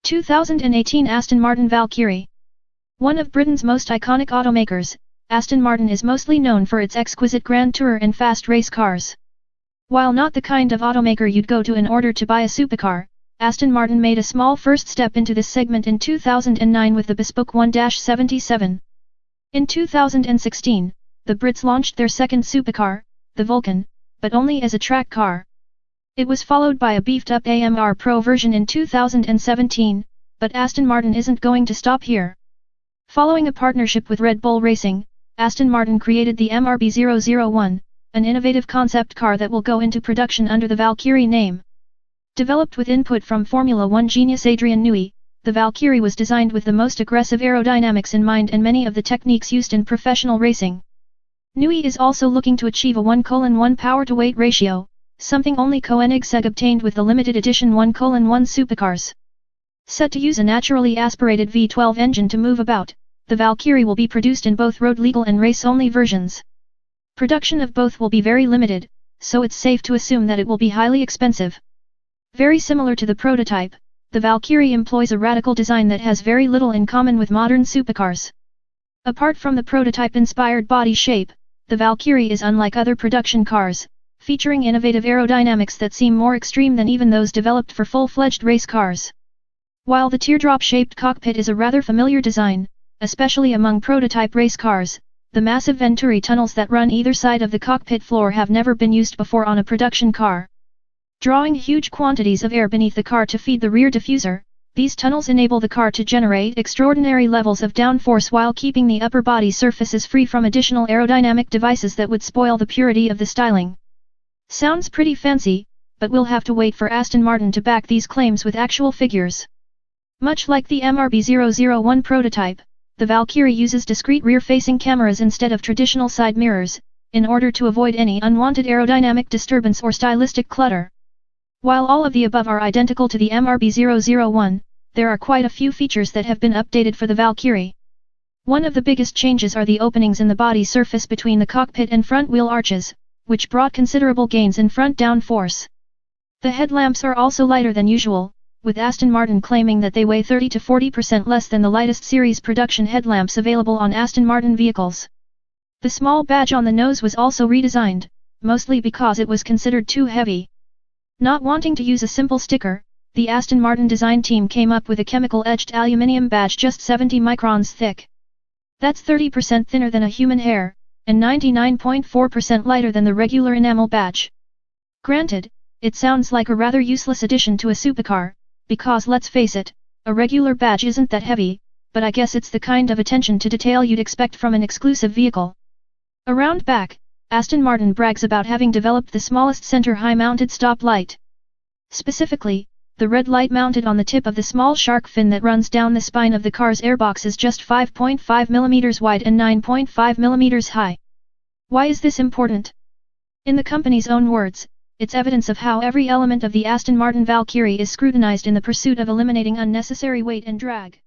2018 Aston Martin Valkyrie. One of Britain's most iconic automakers, Aston Martin is mostly known for its exquisite grand tour and fast race cars. While not the kind of automaker you'd go to in order to buy a supercar, Aston Martin made a small first step into this segment in 2009 with the bespoke 1-77. In 2016, the Brits launched their second supercar, the Vulcan, but only as a track car. It was followed by a beefed-up AMR Pro version in 2017, but Aston Martin isn't going to stop here. Following a partnership with Red Bull Racing, Aston Martin created the MRB001, an innovative concept car that will go into production under the Valkyrie name. Developed with input from Formula One genius Adrian Newey, the Valkyrie was designed with the most aggressive aerodynamics in mind and many of the techniques used in professional racing. Newey is also looking to achieve a 1:1 power-to-weight ratio, something only Koenigsegg obtained with the limited edition 1:1 supercars. Set to use a naturally aspirated V12 engine to move about, the Valkyrie will be produced in both road-legal and race-only versions. Production of both will be very limited, so it's safe to assume that it will be highly expensive. Very similar to the prototype, the Valkyrie employs a radical design that has very little in common with modern supercars. Apart from the prototype-inspired body shape, the Valkyrie is unlike other production cars, featuring innovative aerodynamics that seem more extreme than even those developed for full-fledged race cars. While the teardrop-shaped cockpit is a rather familiar design, especially among prototype race cars, the massive Venturi tunnels that run either side of the cockpit floor have never been used before on a production car. Drawing huge quantities of air beneath the car to feed the rear diffuser, these tunnels enable the car to generate extraordinary levels of downforce while keeping the upper body surfaces free from additional aerodynamic devices that would spoil the purity of the styling. Sounds pretty fancy, but we'll have to wait for Aston Martin to back these claims with actual figures. Much like the MRB001 prototype, the Valkyrie uses discrete rear-facing cameras instead of traditional side mirrors, in order to avoid any unwanted aerodynamic disturbance or stylistic clutter. While all of the above are identical to the MRB001, there are quite a few features that have been updated for the Valkyrie. One of the biggest changes are the openings in the body surface between the cockpit and front wheel arches, which brought considerable gains in front downforce. The headlamps are also lighter than usual, with Aston Martin claiming that they weigh 30 to 40% less than the lightest series production headlamps available on Aston Martin vehicles. The small badge on the nose was also redesigned, mostly because it was considered too heavy. Not wanting to use a simple sticker, the Aston Martin design team came up with a chemical-etched aluminium badge just 70 microns thick. That's 30% thinner than a human hair, and 99.4% lighter than the regular enamel badge. Granted, it sounds like a rather useless addition to a supercar, because let's face it, a regular badge isn't that heavy, but I guess it's the kind of attention to detail you'd expect from an exclusive vehicle. Around back, Aston Martin brags about having developed the smallest center high-mounted stop light. Specifically, the red light mounted on the tip of the small shark fin that runs down the spine of the car's airbox is just 5.5 mm wide and 9.5 mm high. Why is this important? In the company's own words, it's evidence of how every element of the Aston Martin Valkyrie is scrutinized in the pursuit of eliminating unnecessary weight and drag.